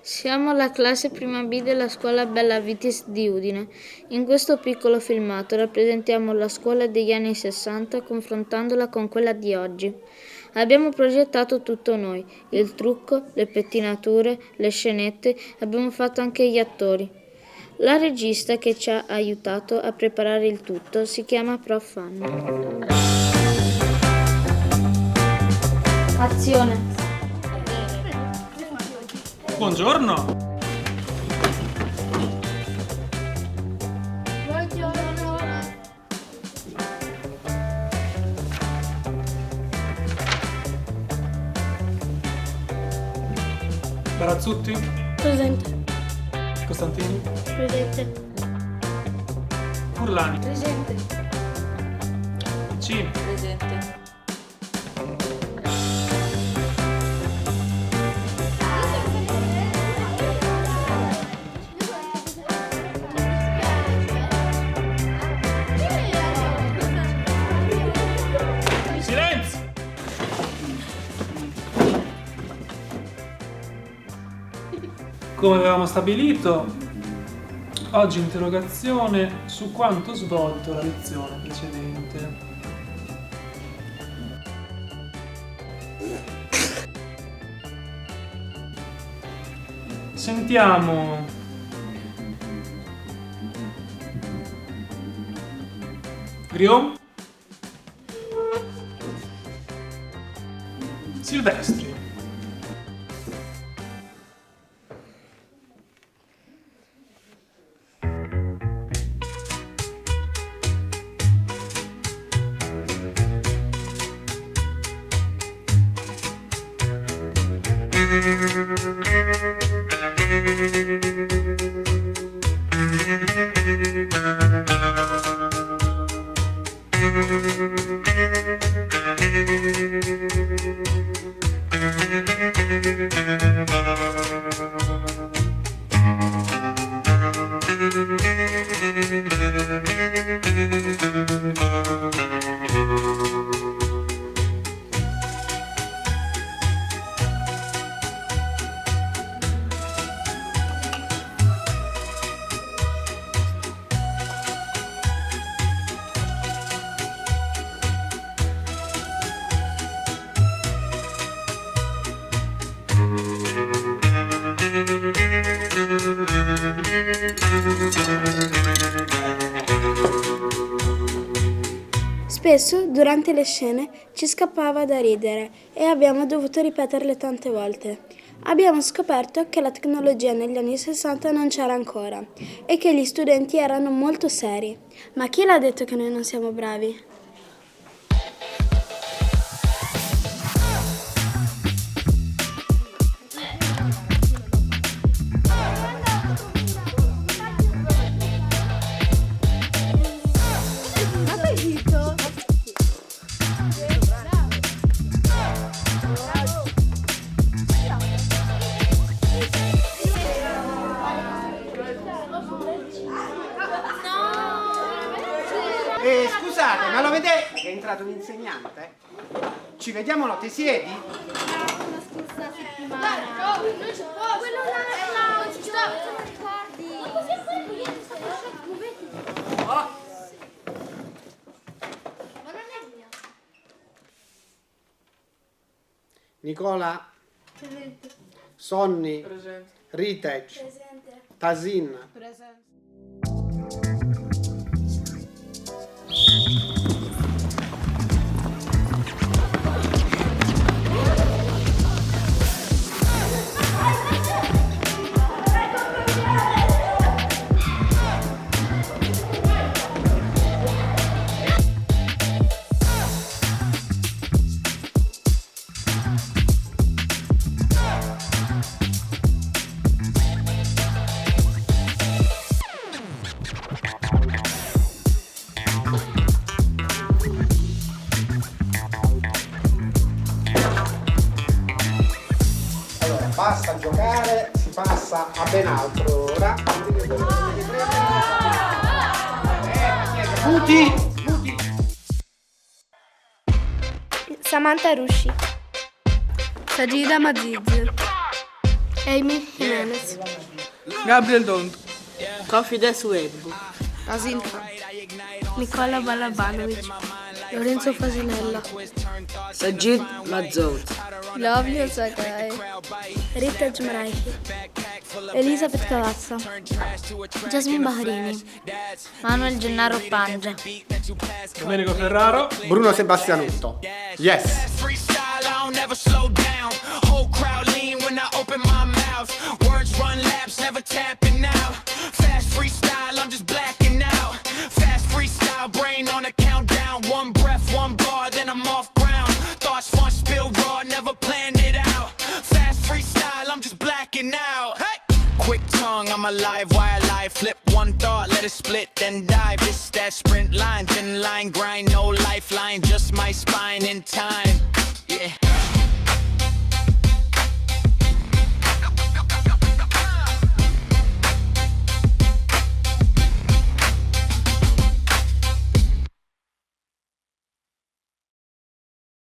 Siamo la classe prima B della scuola Bella Vitis di Udine. In questo piccolo filmato rappresentiamo la scuola degli anni 60 confrontandola con quella di oggi. Abbiamo progettato tutto noi, il trucco, le pettinature, le scenette, abbiamo fatto anche gli attori. La regista che ci ha aiutato a preparare il tutto si chiama Prof. Anna. Azione! Buongiorno! Barazzutti? Presente. Costantini? Presente. Furlani? Presente. Piccini? Presente. Silenzio! Come avevamo stabilito, oggi interrogazione su quanto svolto la lezione precedente. Sentiamo Rio Silvestri. Spesso, durante le scene, ci scappava da ridere e abbiamo dovuto ripeterle tante volte. Abbiamo scoperto che la tecnologia negli anni 60 non c'era ancora e che gli studenti erano molto seri. Ma chi l'ha detto che noi non siamo bravi? Scusate, ma lo vedete che è entrato un insegnante? Ci vediamo, no? Ti siedi? La scorsa settimana. No, non ci può. Quello là, non ci sta. Non ricordi? Ma così quello ieri sta facendo muovetti. Ma non è mia. Nicola, Presente. Sonny, Presente. Ritec, Presente. Tasin. Presente. Basta giocare, si passa a ben altro ora. Sputi! Samantha Rusci. Sajida Maziz. Amy Jimenez, Gabriel Don't. Confidence Web. Asin Khan, Nicola Balabanovic, Lorenzo Fasinella, Sajid Mazzout. Lovio Zagai, Rita Gmraichi, Elisabeth Cavazza, Jasmine Bahrini, Manuel Gennaro Pange, Domenico Ferraro. Bruno Sebastianotto. Yes. Freestyle, I don't never slow down. Whole crowd lean when I open my mouth. Words run laps, never tapping out. Fast freestyle, I'm just blacking out. Fast freestyle, brain on a countdown. One breath, one bar, then I'm off ground. Thoughts fun, spill raw, never planned it out. Fast freestyle, I'm just blacking out. Hey! Quick tongue, I'm alive, why alive? Flip one thought, let it split, then dive. It's that sprint line, thin line grind, no lifeline, just my spine in time.